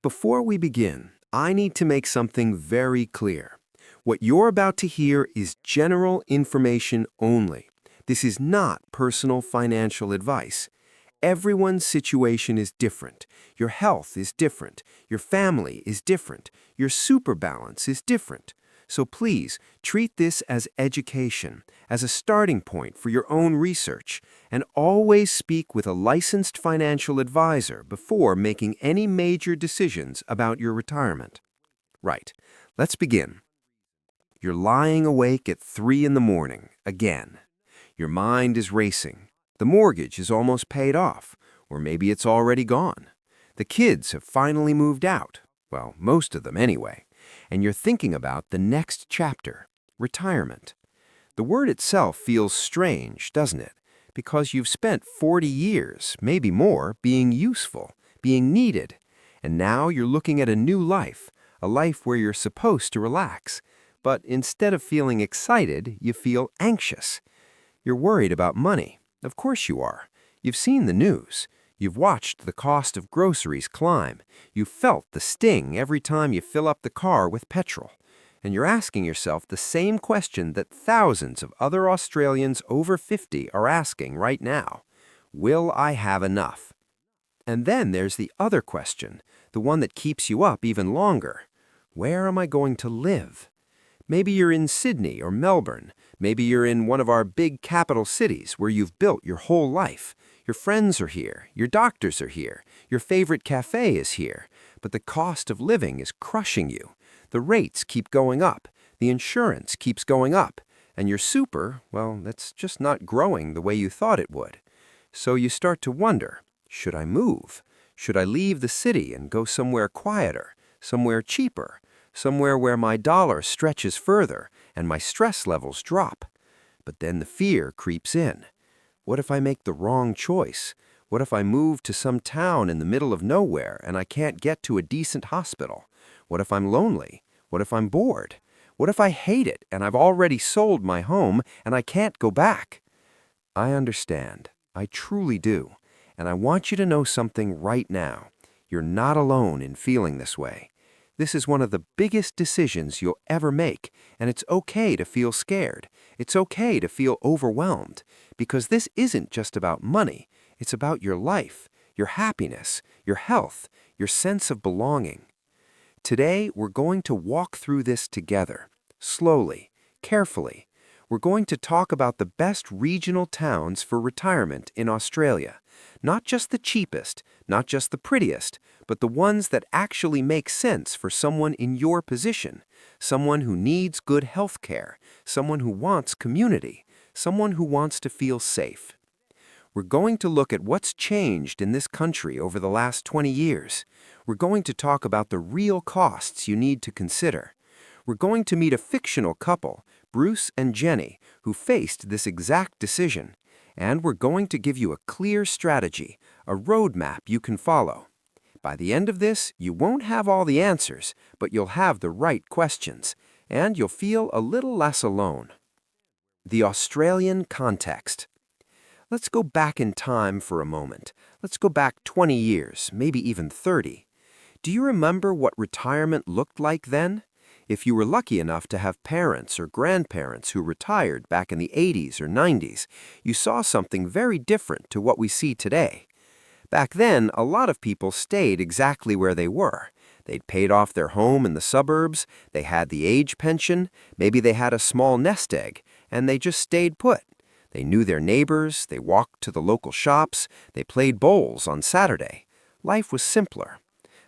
Before we begin, I need to make something very clear. What you're about to hear is general information only. This is not personal financial advice. Everyone's situation is different. Your health is different. Your family is different. Your super balance is different. So please treat this as education, as a starting point for your own research, and always speak with a licensed financial advisor before making any major decisions about your retirement. Right, let's begin. You're lying awake at 3 in the morning, again. Your mind is racing. The mortgage is almost paid off, or maybe it's already gone. The kids have finally moved out, well, most of them anyway, and you're thinking about the next chapter, retirement. The word itself feels strange, doesn't it? Because you've spent 40 years, maybe more, being useful, being needed, and now you're looking at a new life, a life where you're supposed to relax. But instead of feeling excited, you feel anxious. You're worried about money. Of course you are. You've seen the news. You've watched the cost of groceries climb. You've felt the sting every time you fill up the car with petrol. And you're asking yourself the same question that thousands of other Australians over 50 are asking right now. Will I have enough? And then there's the other question, the one that keeps you up even longer. Where am I going to live? Maybe you're in Sydney or Melbourne. Maybe you're in one of our big capital cities where you've built your whole life. Your friends are here. Your doctors are here. Your favorite cafe is here. But the cost of living is crushing you. The rates keep going up. The insurance keeps going up. And your super, well, that's just not growing the way you thought it would. So you start to wonder, should I move? Should I leave the city and go somewhere quieter, somewhere cheaper? Somewhere where my dollar stretches further and my stress levels drop. But then the fear creeps in. What if I make the wrong choice? What if I move to some town in the middle of nowhere and I can't get to a decent hospital? What if I'm lonely? What if I'm bored? What if I hate it and I've already sold my home and I can't go back? I understand. I truly do. And I want you to know something right now. You're not alone in feeling this way. This is one of the biggest decisions you'll ever make, and it's okay to feel scared. It's okay to feel overwhelmed, because this isn't just about money. It's about your life, your happiness, your health, your sense of belonging. Today, we're going to walk through this together, slowly, carefully. We're going to talk about the best regional towns for retirement in Australia. Not just the cheapest, not just the prettiest, but the ones that actually make sense for someone in your position, someone who needs good health care, someone who wants community, someone who wants to feel safe. We're going to look at what's changed in this country over the last 20 years. We're going to talk about the real costs you need to consider. We're going to meet a fictional couple, Bruce and Jenny, who faced this exact decision. And we're going to give you a clear strategy, a roadmap you can follow. By the end of this, you won't have all the answers, but you'll have the right questions, and you'll feel a little less alone. The Australian context. Let's go back in time for a moment. Let's go back 20 years, maybe even 30. Do you remember what retirement looked like then? If you were lucky enough to have parents or grandparents who retired back in the 80s or 90s, you saw something very different to what we see today. Back then, a lot of people stayed exactly where they were. They'd paid off their home in the suburbs, they had the age pension, maybe they had a small nest egg, and they just stayed put. They knew their neighbors, they walked to the local shops, they played bowls on Saturday. Life was simpler.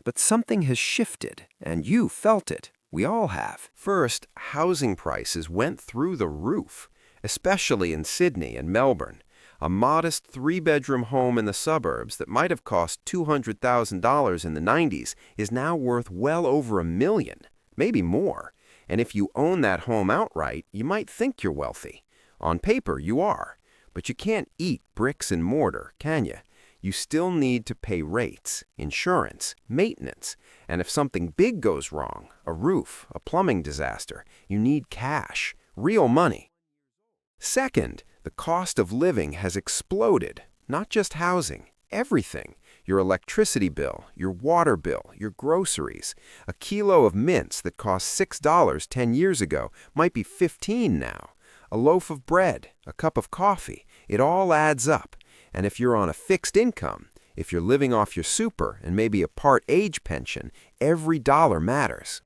But something has shifted, and you felt it. We all have. First, housing prices went through the roof, especially in Sydney and Melbourne. A modest 3-bedroom home in the suburbs that might have cost $200,000 in the 90s is now worth well over $1 million, maybe more. And if you own that home outright, you might think you're wealthy. On paper, you are. But you can't eat bricks and mortar, can you? You still need to pay rates, insurance, maintenance, and if something big goes wrong, a roof, a plumbing disaster, you need cash, real money. Second, the cost of living has exploded, not just housing, everything. your electricity bill, your water bill, your groceries. A kilo of mints that cost $6 10 years ago might be $15 now. A loaf of bread, a cup of coffee, it all adds up. And if you're on a fixed income, if you're living off your super and maybe a part-age pension, every dollar matters.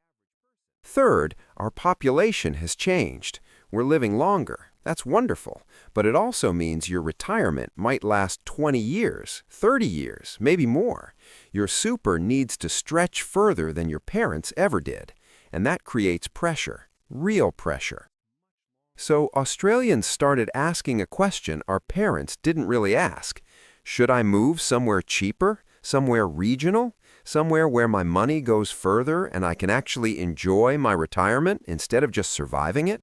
Third, our population has changed. We're living longer. That's wonderful. But it also means your retirement might last 20 years, 30 years, maybe more. Your super needs to stretch further than your parents ever did. And that creates pressure, real pressure. So Australians started asking a question our parents didn't really ask. Should I move somewhere cheaper, somewhere regional, somewhere where my money goes further and I can actually enjoy my retirement instead of just surviving it?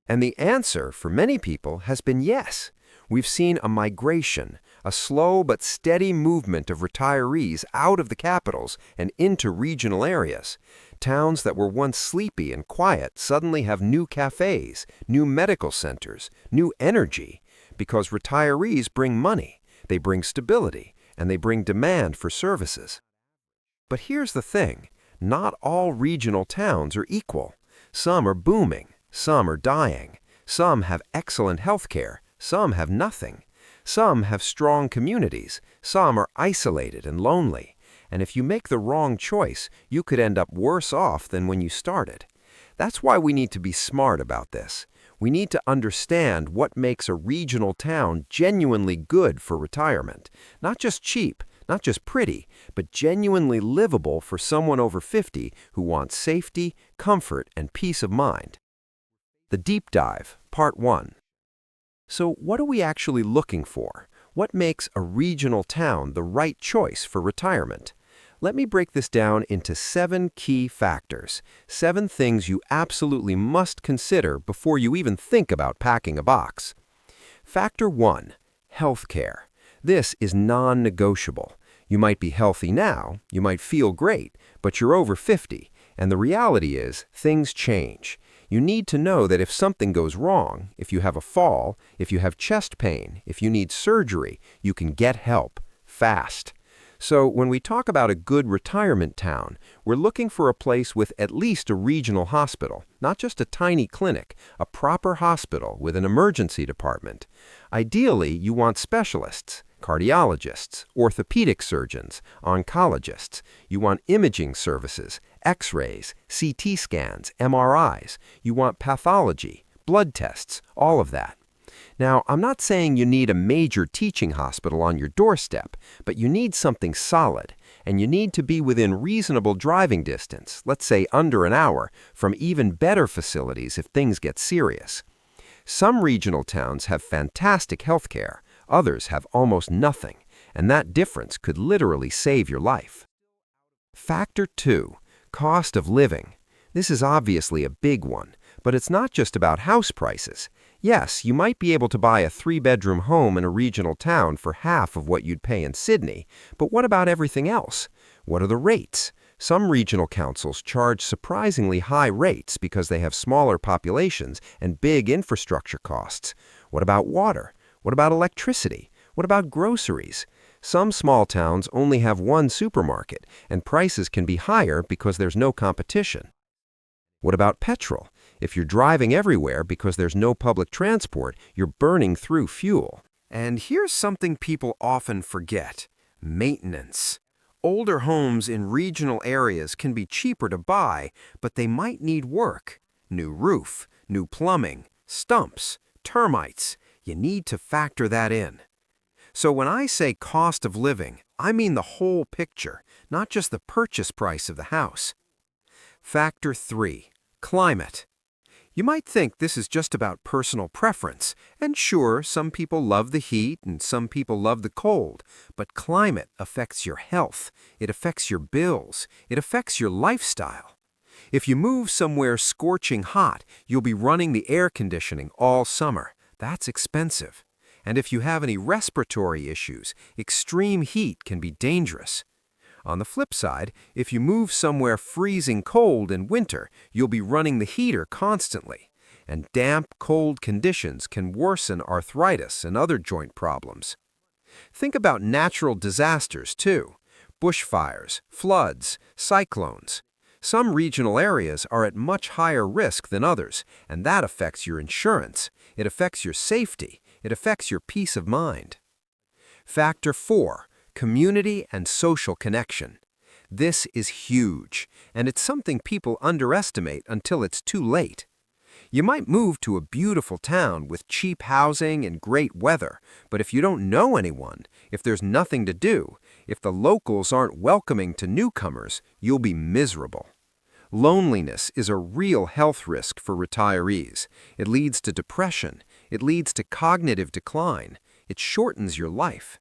And the answer for many people has been yes. We've seen a migration, a slow but steady movement of retirees out of the capitals and into regional areas. Towns that were once sleepy and quiet suddenly have new cafes, new medical centers, new energy, because retirees bring money, they bring stability, and they bring demand for services. But here's the thing, not all regional towns are equal. Some are booming, some are dying, some have excellent health care, some have nothing. Some have strong communities, some are isolated and lonely. And if you make the wrong choice, you could end up worse off than when you started. That's why we need to be smart about this. We need to understand what makes a regional town genuinely good for retirement. Not just cheap, not just pretty, but genuinely livable for someone over 50 who wants safety, comfort, and peace of mind. The Deep Dive, Part 1. So what are we actually looking for? What makes a regional town the right choice for retirement? Let me break this down into 7 key factors, 7 things you absolutely must consider before you even think about packing a box. Factor 1, healthcare. This is non-negotiable. You might be healthy now, you might feel great, but you're over 50, and the reality is things change. You need to know that if something goes wrong, if you have a fall, if you have chest pain, if you need surgery, you can get help fast. So when we talk about a good retirement town, we're looking for a place with at least a regional hospital, not just a tiny clinic, a proper hospital with an emergency department. Ideally, you want specialists, cardiologists, orthopedic surgeons, oncologists. You want imaging services, X-rays, CT scans, MRIs. You want pathology, blood tests, all of that. Now, I'm not saying you need a major teaching hospital on your doorstep, but you need something solid, and you need to be within reasonable driving distance, let's say under an hour, from even better facilities if things get serious. Some regional towns have fantastic health care, others have almost nothing, and that difference could literally save your life. Factor 2, cost of living. This is obviously a big one, but it's not just about house prices. Yes, you might be able to buy a 3-bedroom home in a regional town for half of what you'd pay in Sydney, but what about everything else? What are the rates? Some regional councils charge surprisingly high rates because they have smaller populations and big infrastructure costs. What about water? What about electricity? What about groceries? Some small towns only have one supermarket, and prices can be higher because there's no competition. What about petrol? If you're driving everywhere because there's no public transport, you're burning through fuel. And here's something people often forget: maintenance. Older homes in regional areas can be cheaper to buy, but they might need work. New roof, new plumbing, stumps, termites. You need to factor that in. So when I say cost of living, I mean the whole picture, not just the purchase price of the house. Factor 3, climate. You might think this is just about personal preference, and sure, some people love the heat and some people love the cold, but climate affects your health, it affects your bills, it affects your lifestyle. If you move somewhere scorching hot, you'll be running the air conditioning all summer. That's expensive. And if you have any respiratory issues, extreme heat can be dangerous. On the flip side, if you move somewhere freezing cold in winter, you'll be running the heater constantly. And damp, cold conditions can worsen arthritis and other joint problems. Think about natural disasters, too. Bushfires, floods, cyclones. Some regional areas are at much higher risk than others, and that affects your insurance. It affects your safety. It affects your peace of mind. Factor 4. Community and social connection. This is huge, and it's something people underestimate until it's too late. You might move to a beautiful town with cheap housing and great weather, but if you don't know anyone, if there's nothing to do, if the locals aren't welcoming to newcomers, you'll be miserable. Loneliness is a real health risk for retirees. It leads to depression. It leads to cognitive decline. It shortens your life.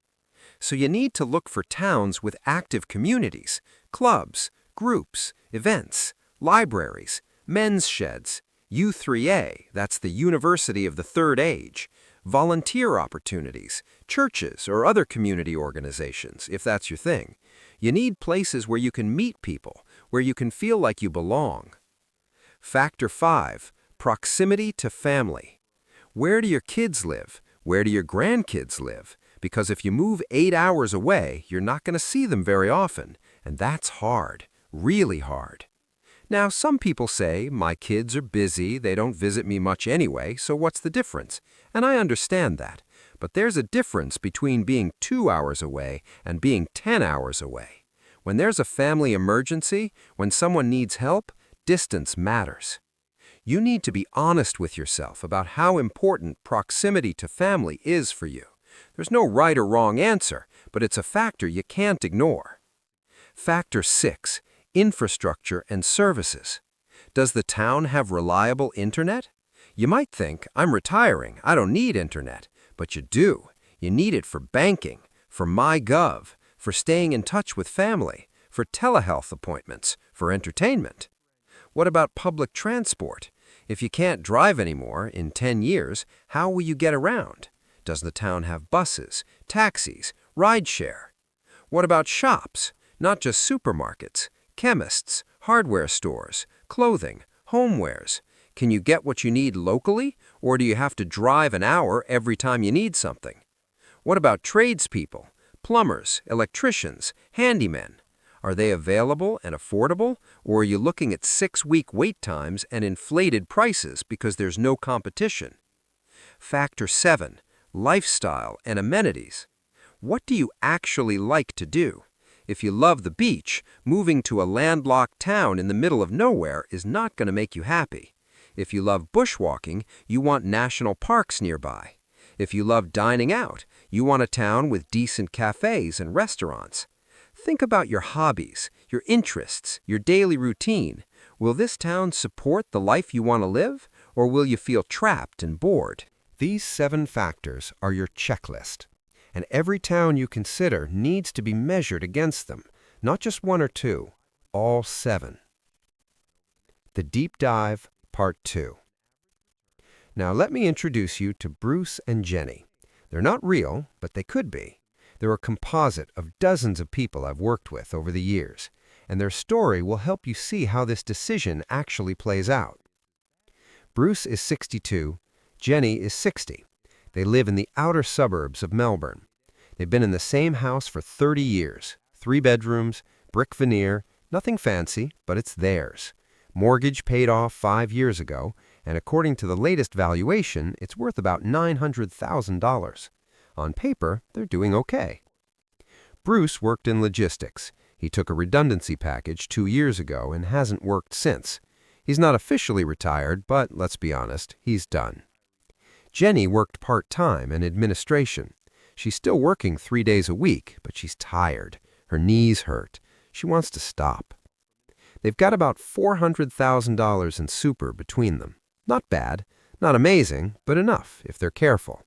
So you need to look for towns with active communities, clubs, groups, events, libraries, men's sheds, U3A, that's the University of the Third Age, volunteer opportunities, churches or other community organizations, if that's your thing. You need places where you can meet people, where you can feel like you belong. Factor 5. Proximity to family. Where do your kids live? Where do your grandkids live? Because if you move 8 hours away, you're not going to see them very often, and that's hard, really hard. Now, some people say, my kids are busy, they don't visit me much anyway, so what's the difference? And I understand that. But there's a difference between being 2 hours away and being 10 hours away. When there's a family emergency, when someone needs help, distance matters. You need to be honest with yourself about how important proximity to family is for you. There's no right or wrong answer, but it's a factor you can't ignore. Factor 6. Infrastructure and services. Does the town have reliable internet? You might think, I'm retiring, I don't need internet. But you do. You need it for banking, for MyGov, for staying in touch with family, for telehealth appointments, for entertainment. What about public transport? If you can't drive anymore in 10 years, how will you get around? Does the town have buses, taxis, rideshare? What about shops? Not just supermarkets. Chemists, hardware stores, clothing, homewares. Can you get what you need locally, or do you have to drive an hour every time you need something? What about tradespeople, plumbers, electricians, handymen? Are they available and affordable, or are you looking at 6-week wait times and inflated prices because there's no competition? Factor 7. Lifestyle and amenities. What do you actually like to do? If you love the beach, moving to a landlocked town in the middle of nowhere is not going to make you happy. If you love bushwalking, you want national parks nearby. If you love dining out, you want a town with decent cafes and restaurants. Think about your hobbies, your interests, your daily routine. Will this town support the life you want to live, or will you feel trapped and bored? These 7 factors are your checklist. And every town you consider needs to be measured against them, not just 1 or 2, all 7. The Deep Dive, Part 2. Now let me introduce you to Bruce and Jenny. They're not real, but they could be. They're a composite of dozens of people I've worked with over the years, and their story will help you see how this decision actually plays out. Bruce is 62, Jenny is 60. They live in the outer suburbs of Melbourne. They've been in the same house for 30 years, 3 bedrooms, brick veneer, nothing fancy, but it's theirs. Mortgage paid off 5 years ago, and according to the latest valuation, it's worth about $900,000. On paper, they're doing okay. Bruce worked in logistics. He took a redundancy package 2 years ago and hasn't worked since. He's not officially retired, but let's be honest, he's done. Jenny worked part-time in administration. She's still working 3 days a week, but she's tired. Her knees hurt. She wants to stop. They've got about $400,000 in super between them. Not bad, not amazing, but enough if they're careful.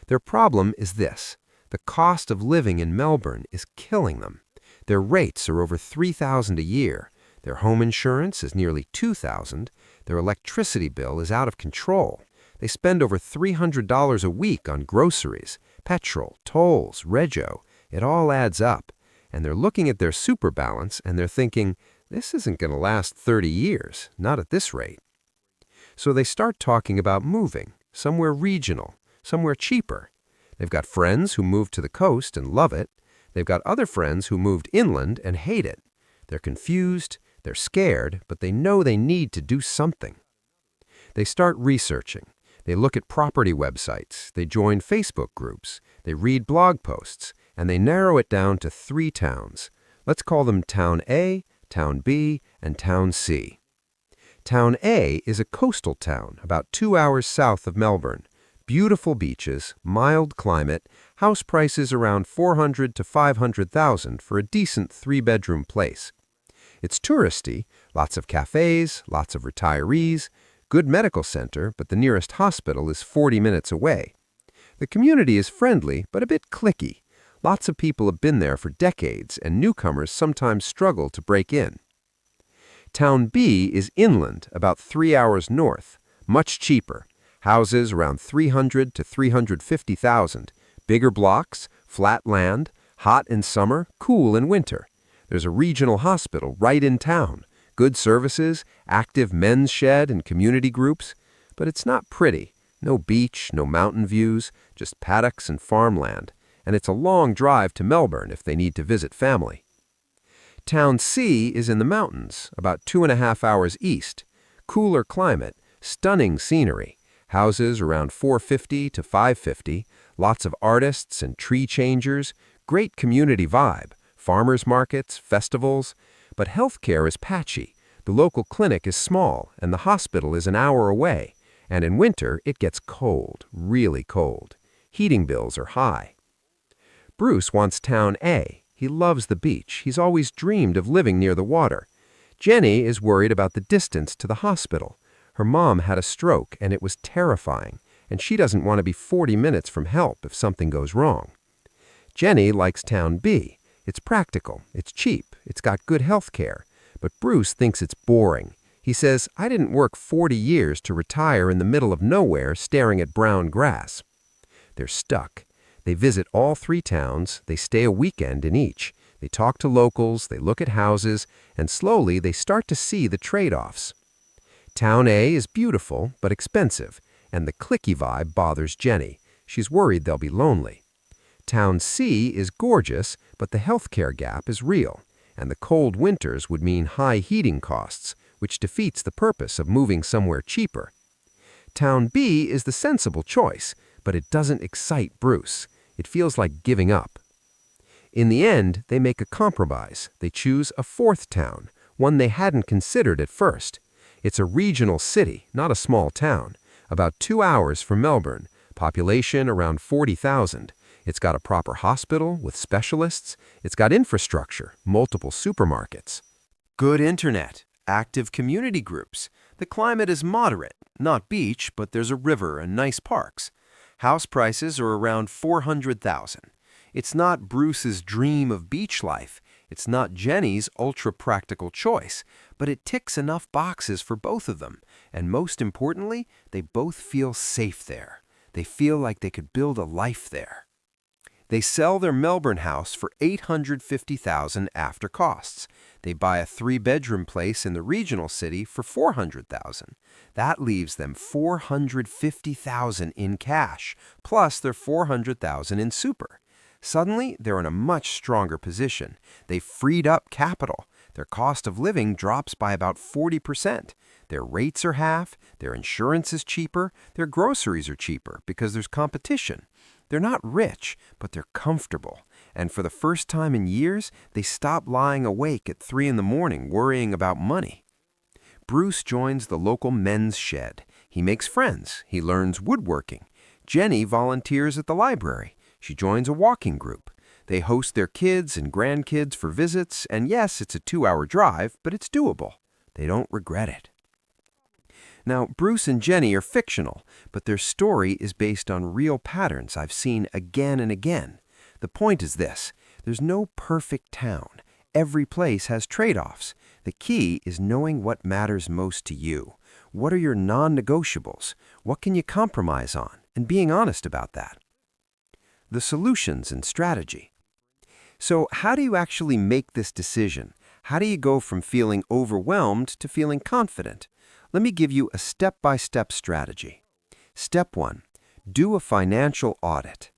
Their problem is this. The cost of living in Melbourne is killing them. Their rates are over $3,000 a year. Their home insurance is nearly $2,000. Their electricity bill is out of control. They spend over $300 a week on groceries, petrol, tolls, rego. It all adds up. And they're looking at their super balance and they're thinking, this isn't going to last 30 years, not at this rate. So they start talking about moving, somewhere regional, somewhere cheaper. They've got friends who moved to the coast and love it. They've got other friends who moved inland and hate it. They're confused, they're scared, but they know they need to do something. They start researching. They look at property websites, they join Facebook groups, they read blog posts, and they narrow it down to 3 towns. Let's call them Town A, Town B, and Town C. Town A is a coastal town about 2 hours south of Melbourne. Beautiful beaches, mild climate, house prices around $400,000 to $500,000 for a decent 3-bedroom place. It's touristy, lots of cafes, lots of retirees, good medical center, but the nearest hospital is 40 minutes away. The community is friendly, but a bit cliquey. Lots of people have been there for decades, and newcomers sometimes struggle to break in. Town B is inland, about 3 hours north, much cheaper. Houses around $300,000 to $350,000, bigger blocks, flat land, hot in summer, cool in winter. There's a regional hospital right in town, good services, active men's shed and community groups. But it's not pretty. No beach, no mountain views, just paddocks and farmland. And it's a long drive to Melbourne if they need to visit family. Town C is in the mountains, about 2.5 hours east. Cooler climate, stunning scenery. Houses around $450,000 to $550,000, lots of artists and tree changers, great community vibe, farmers markets, festivals. But healthcare is patchy. The local clinic is small, and the hospital is an hour away. And in winter, it gets cold, really cold. Heating bills are high. Bruce wants Town A. He loves the beach. He's always dreamed of living near the water. Jenny is worried about the distance to the hospital. Her mom had a stroke, and it was terrifying, and she doesn't want to be 40 minutes from help if something goes wrong. Jenny likes Town B. It's practical, it's cheap, it's got good health care, but Bruce thinks it's boring. He says, "I didn't work 40 years to retire in the middle of nowhere staring at brown grass." They're stuck. They visit all 3 towns, they stay a weekend in each. They talk to locals, they look at houses, and slowly they start to see the trade-offs. Town A is beautiful, but expensive, and the cliquey vibe bothers Jenny. She's worried they'll be lonely. Town C is gorgeous, but the healthcare gap is real, and the cold winters would mean high heating costs, which defeats the purpose of moving somewhere cheaper. Town B is the sensible choice, but it doesn't excite Bruce. It feels like giving up. In the end, they make a compromise. They choose a 4th town, one they hadn't considered at first. It's a regional city, not a small town, about 2 hours from Melbourne, population around 40,000. It's got a proper hospital with specialists. It's got infrastructure, multiple supermarkets. Good internet, active community groups. The climate is moderate, not beach, but there's a river and nice parks. House prices are around $400,000. It's not Bruce's dream of beach life. It's not Jenny's ultra-practical choice, but it ticks enough boxes for both of them. And most importantly, they both feel safe there. They feel like they could build a life there. They sell their Melbourne house for $850,000 after costs. They buy a 3-bedroom place in the regional city for $400,000. That leaves them $450,000 in cash, plus their $400,000 in super. Suddenly, they're in a much stronger position. They've freed up capital. Their cost of living drops by about 40%. Their rates are half, their insurance is cheaper, their groceries are cheaper because there's competition. They're not rich, but they're comfortable. And for the first time in years, they stop lying awake at 3 in the morning worrying about money. Bruce joins the local men's shed. He makes friends. He learns woodworking. Jenny volunteers at the library. She joins a walking group. They host their kids and grandkids for visits, and yes, it's a 2-hour drive, but it's doable. They don't regret it. Now, Bruce and Jenny are fictional, but their story is based on real patterns I've seen again and again. The point is this: there's no perfect town. Every place has trade-offs. The key is knowing what matters most to you. What are your non-negotiables? What can you compromise on? And being honest about that. The solutions and strategy. So how do you actually make this decision? How do you go from feeling overwhelmed to feeling confident? Let me give you a step-by-step strategy. Step 1. Do a financial audit.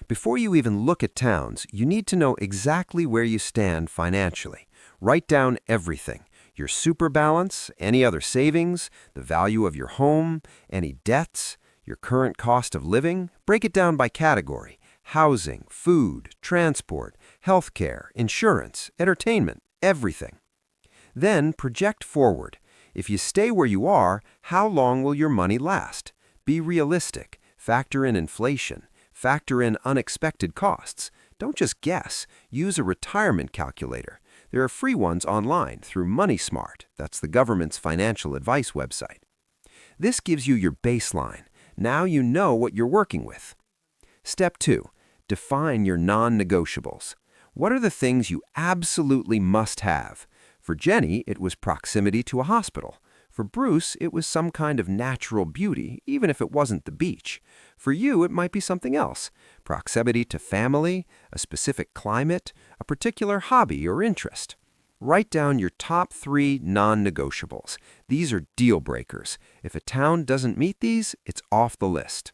Before you even look at towns, you need to know exactly where you stand financially. Write down everything: your super balance, any other savings, the value of your home, any debts, your current cost of living. Break it down by category: housing, food, transport, healthcare, insurance, entertainment, everything. Then project forward. If you stay where you are, how long will your money last? Be realistic. Factor in inflation. Factor in unexpected costs. Don't just guess. Use a retirement calculator. There are free ones online through MoneySmart. That's the government's financial advice website. This gives you your baseline. Now you know what you're working with. Step 2. Define your non-negotiables. What are the things you absolutely must have? For Jenny, it was proximity to a hospital. For Bruce, it was some kind of natural beauty, even if it wasn't the beach. For you, it might be something else: proximity to family, a specific climate, a particular hobby or interest. Write down your top 3 non-negotiables. These are deal breakers. If a town doesn't meet these, it's off the list.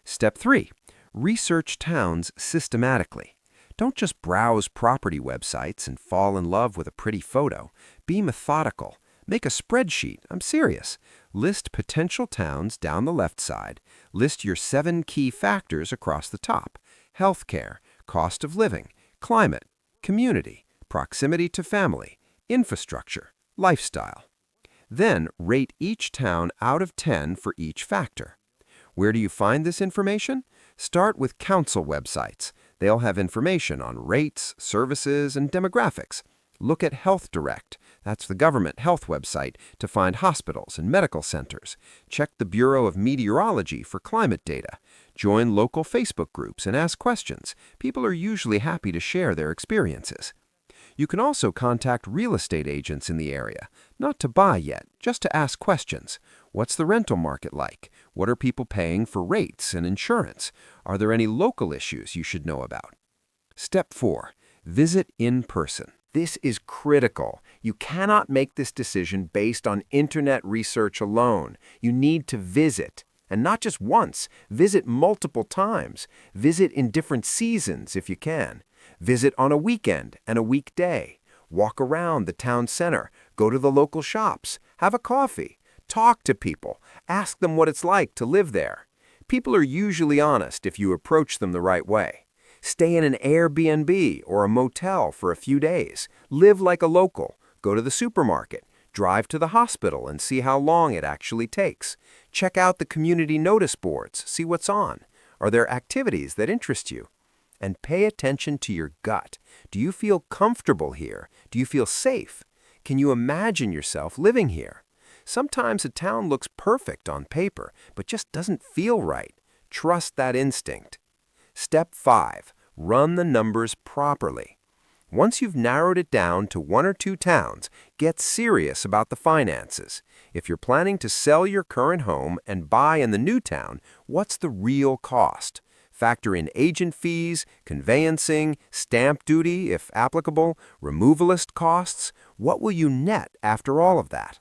Step 3. Research towns systematically. Don't just browse property websites and fall in love with a pretty photo. Be methodical. Make a spreadsheet. I'm serious. List potential towns down the left side. List your 7 key factors across the top: healthcare, cost of living, climate, community, proximity to family, infrastructure, lifestyle. Then rate each town out of 10 for each factor. Where do you find this information? Start with council websites. They'll have information on rates, services, and demographics. Look at Health Direct. That's the government health website to find hospitals and medical centers. Check the Bureau of Meteorology for climate data. Join local Facebook groups and ask questions. People are usually happy to share their experiences. You can also contact real estate agents in the area, not to buy yet, just to ask questions. What's the rental market like? What are people paying for rates and insurance? Are there any local issues you should know about? Step 4. Visit in person. This is critical. You cannot make this decision based on internet research alone. You need to visit. And not just once. Visit multiple times. Visit in different seasons if you can. Visit on a weekend and a weekday. Walk around the town center. Go to the local shops. Have a coffee. Talk to people. Ask them what it's like to live there. People are usually honest if you approach them the right way. Stay in an Airbnb or a motel for a few days. Live like a local. Go to the supermarket. Drive to the hospital and see how long it actually takes. Check out the community notice boards. See what's on. Are there activities that interest you? And pay attention to your gut. Do you feel comfortable here? Do you feel safe? Can you imagine yourself living here? Sometimes a town looks perfect on paper, but just doesn't feel right. Trust that instinct. Step 5. Run the numbers properly. Once you've narrowed it down to 1 or 2 towns, get serious about the finances. If you're planning to sell your current home and buy in the new town, what's the real cost? Factor in agent fees, conveyancing, stamp duty, if applicable, removalist costs. What will you net after all of that?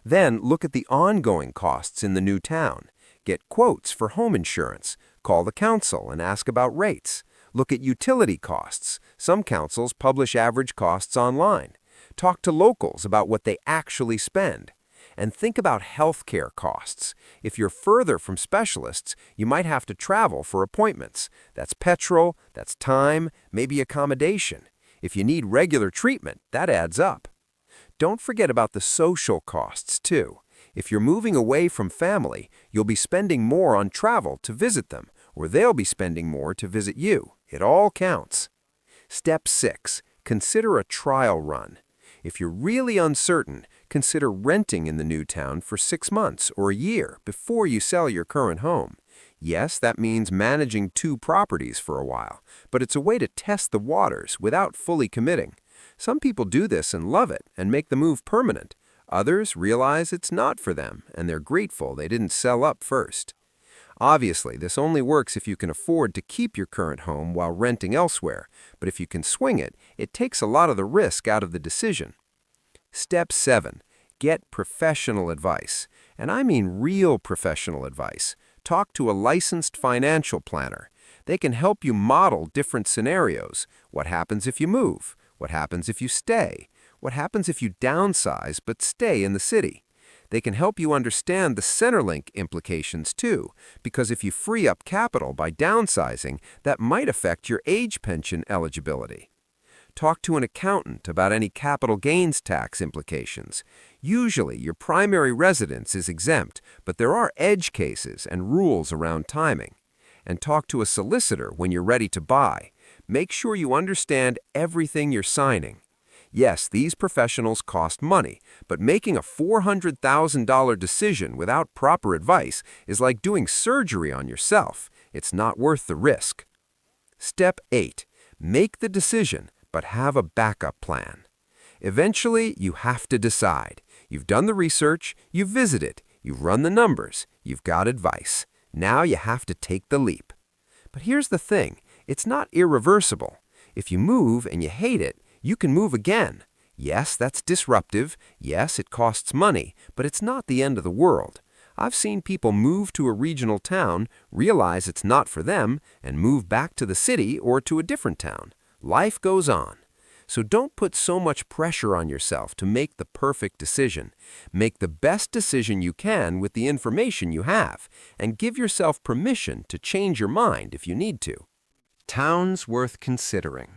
Then look at the ongoing costs in the new town. Get quotes for home insurance. Call the council and ask about rates. Look at utility costs. Some councils publish average costs online. Talk to locals about what they actually spend. And think about healthcare costs. If you're further from specialists, you might have to travel for appointments. That's petrol, that's time, maybe accommodation. If you need regular treatment, that adds up. Don't forget about the social costs, too. If you're moving away from family, you'll be spending more on travel to visit them, or they'll be spending more to visit you. It all counts. Step 6. Consider a trial run. If you're really uncertain, consider renting in the new town for 6 months or a year before you sell your current home. Yes, that means managing 2 properties for a while, but it's a way to test the waters without fully committing. Some people do this and love it and make the move permanent. Others realize it's not for them, and they're grateful they didn't sell up first. Obviously, this only works if you can afford to keep your current home while renting elsewhere, but if you can swing it, it takes a lot of the risk out of the decision. Step 7. Get professional advice. And I mean real professional advice. Talk to a licensed financial planner. They can help you model different scenarios. What happens if you move? What happens if you stay? What happens if you downsize but stay in the city? They can help you understand the Centerlink implications too, because if you free up capital by downsizing, that might affect your age pension eligibility. Talk to an accountant about any capital gains tax implications. Usually, your primary residence is exempt, but there are edge cases and rules around timing. And talk to a solicitor when you're ready to buy. Make sure you understand everything you're signing. Yes, these professionals cost money, but making a $400,000 decision without proper advice is like doing surgery on yourself. It's not worth the risk. Step 8. Make the decision, but have a backup plan. Eventually, you have to decide. You've done the research, you've visited, you've run the numbers, you've got advice. Now you have to take the leap. But here's the thing, it's not irreversible. If you move and you hate it, you can move again. Yes, that's disruptive. Yes, it costs money, but it's not the end of the world. I've seen people move to a regional town, realize it's not for them, and move back to the city or to a different town. Life goes on. So don't put so much pressure on yourself to make the perfect decision. Make the best decision you can with the information you have, and give yourself permission to change your mind if you need to. Towns worth considering.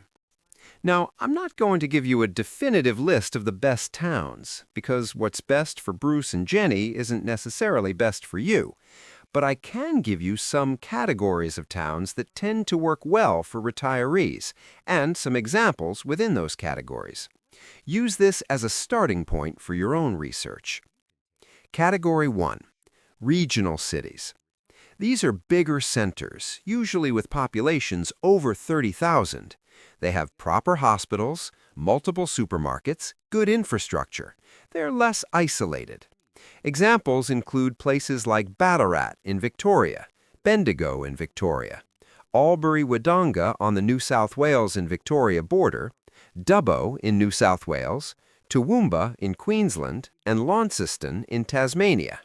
Now, I'm not going to give you a definitive list of the best towns, because what's best for Bruce and Jenny isn't necessarily best for you. But I can give you some categories of towns that tend to work well for retirees, and some examples within those categories. Use this as a starting point for your own research. Category 1. Regional cities. These are bigger centers, usually with populations over 30,000. They have proper hospitals, multiple supermarkets, good infrastructure. They're less isolated. Examples include places like Ballarat in Victoria, Bendigo in Victoria, Albury-Wodonga on the New South Wales and Victoria border, Dubbo in New South Wales, Toowoomba in Queensland, and Launceston in Tasmania.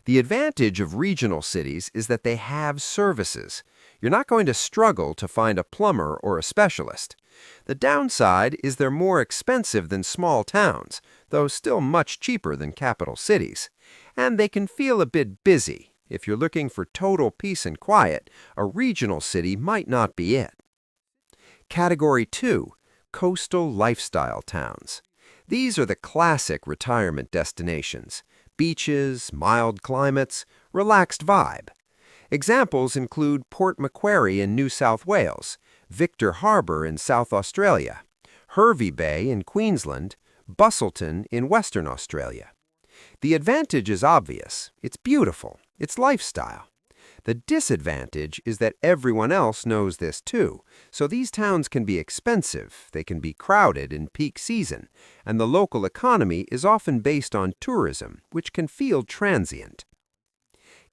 The advantage of regional cities is that they have services. You're not going to struggle to find a plumber or a specialist. The downside is they're more expensive than small towns, though still much cheaper than capital cities. And they can feel a bit busy. If you're looking for total peace and quiet, a regional city might not be it. Category 2. Coastal lifestyle towns. These are the classic retirement destinations. Beaches, mild climates, relaxed vibe. Examples include Port Macquarie in New South Wales, Victor Harbour in South Australia, Hervey Bay in Queensland, Busselton in Western Australia. The advantage is obvious. It's beautiful. It's lifestyle. The disadvantage is that everyone else knows this too, so these towns can be expensive, they can be crowded in peak season, and the local economy is often based on tourism, which can feel transient.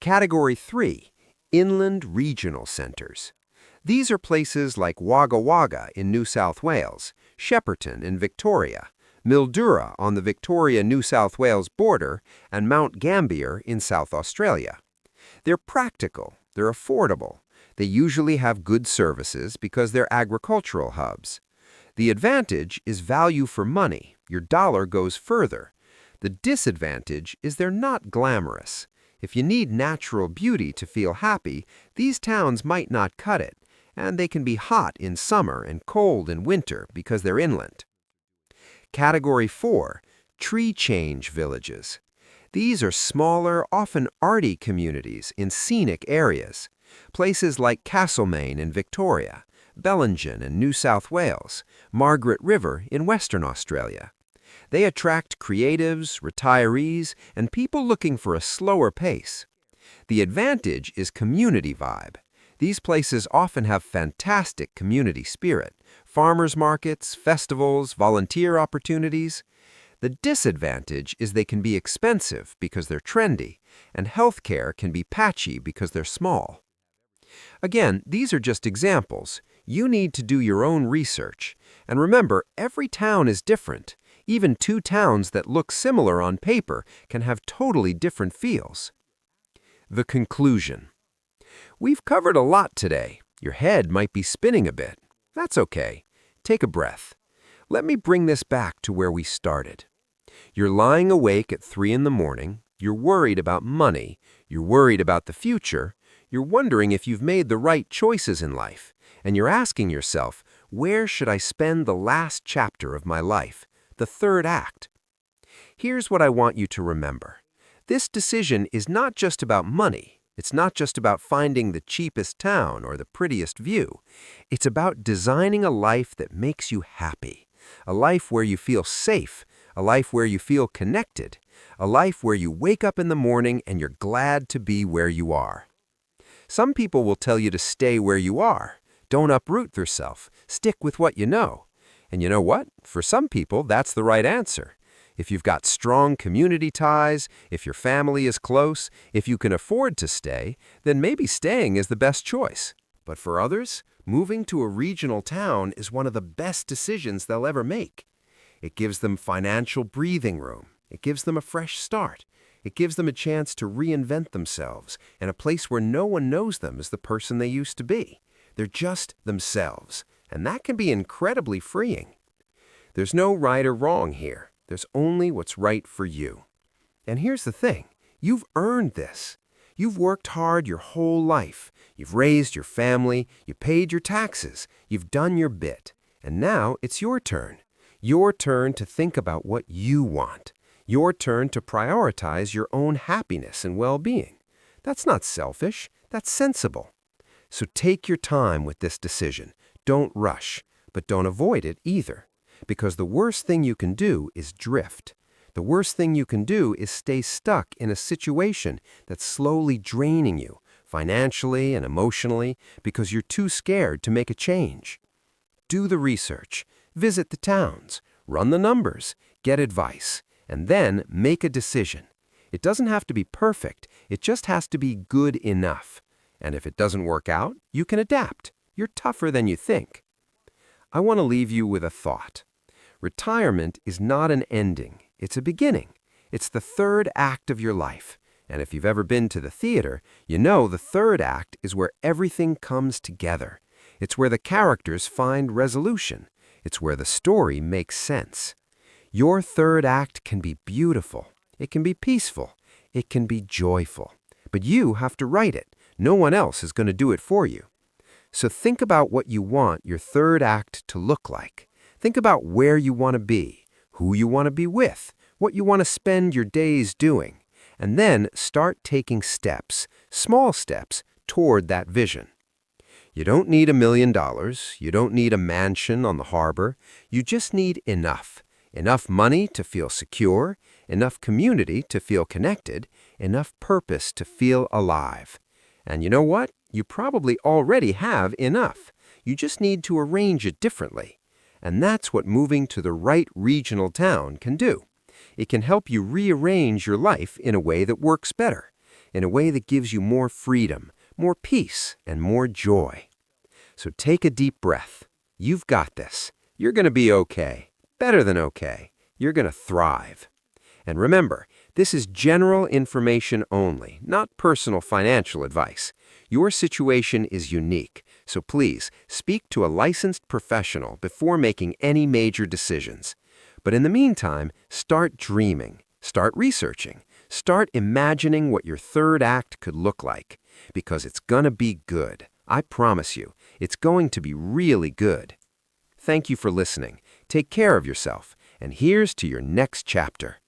Category 3. Inland regional centers. These are places like Wagga Wagga in New South Wales, Shepparton in Victoria, Mildura on the Victoria-New South Wales border, and Mount Gambier in South Australia. They're practical, they're affordable, they usually have good services because they're agricultural hubs. The advantage is value for money, your dollar goes further. The disadvantage is they're not glamorous. If you need natural beauty to feel happy, these towns might not cut it, and they can be hot in summer and cold in winter because they're inland. Category 4. Tree change villages. These are smaller, often arty communities in scenic areas. Places like Castlemaine in Victoria, Bellingen in New South Wales, Margaret River in Western Australia. They attract creatives, retirees, and people looking for a slower pace. The advantage is community vibe. These places often have fantastic community spirit, farmers markets, festivals, volunteer opportunities. The disadvantage is they can be expensive because they're trendy, and healthcare can be patchy because they're small. Again, these are just examples. You need to do your own research. And remember, every town is different. Even two towns that look similar on paper can have totally different feels. The conclusion. We've covered a lot today. Your head might be spinning a bit. That's okay. Take a breath. Let me bring this back to where we started. You're lying awake at 3 in the morning. You're worried about money. You're worried about the future. You're wondering if you've made the right choices in life. And you're asking yourself, where should I spend the last chapter of my life, the third act? Here's what I want you to remember. This decision is not just about money. It's not just about finding the cheapest town or the prettiest view. It's about designing a life that makes you happy, a life where you feel safe, a life where you feel connected, a life where you wake up in the morning and you're glad to be where you are. Some people will tell you to stay where you are. Don't uproot yourself. Stick with what you know. And you know what? For some people, that's the right answer. If you've got strong community ties, if your family is close, if you can afford to stay, then maybe staying is the best choice. But for others, moving to a regional town is one of the best decisions they'll ever make. It gives them financial breathing room. It gives them a fresh start. It gives them a chance to reinvent themselves in a place where no one knows them as the person they used to be. They're just themselves, and that can be incredibly freeing. There's no right or wrong here. There's only what's right for you. And here's the thing. You've earned this. You've worked hard your whole life. You've raised your family. You paid your taxes. You've done your bit. And now it's your turn. Your turn to think about what you want. Your turn to prioritize your own happiness and well-being. That's not selfish. That's sensible. So take your time with this decision. Don't rush, but don't avoid it either. Because the worst thing you can do is drift. The worst thing you can do is stay stuck in a situation that's slowly draining you, financially and emotionally, because you're too scared to make a change. Do the research, visit the towns, run the numbers, get advice, and then make a decision. It doesn't have to be perfect, it just has to be good enough. And if it doesn't work out, you can adapt. You're tougher than you think. I want to leave you with a thought. Retirement is not an ending, it's a beginning. It's the third act of your life. And if you've ever been to the theater, you know the third act is where everything comes together. It's where the characters find resolution. It's where the story makes sense. Your third act can be beautiful. It can be peaceful. It can be joyful. But you have to write it. No one else is going to do it for you. So think about what you want your third act to look like. Think about where you want to be, who you want to be with, what you want to spend your days doing, and then start taking steps, small steps, toward that vision. You don't need $1 million. You don't need a mansion on the harbor. You just need enough. Enough money to feel secure, enough community to feel connected, enough purpose to feel alive. And you know what? You probably already have enough. You just need to arrange it differently. And that's what moving to the right regional town can do. It can help you rearrange your life in a way that works better, in a way that gives you more freedom, more peace, and more joy. So take a deep breath. You've got this. You're going to be okay. Better than okay. You're going to thrive. And remember, this is general information only, not personal financial advice. Your situation is unique, so please speak to a licensed professional before making any major decisions. But in the meantime, start dreaming, start researching, start imagining what your third act could look like, because it's gonna be good. I promise you, it's going to be really good. Thank you for listening. Take care of yourself, and here's to your next chapter.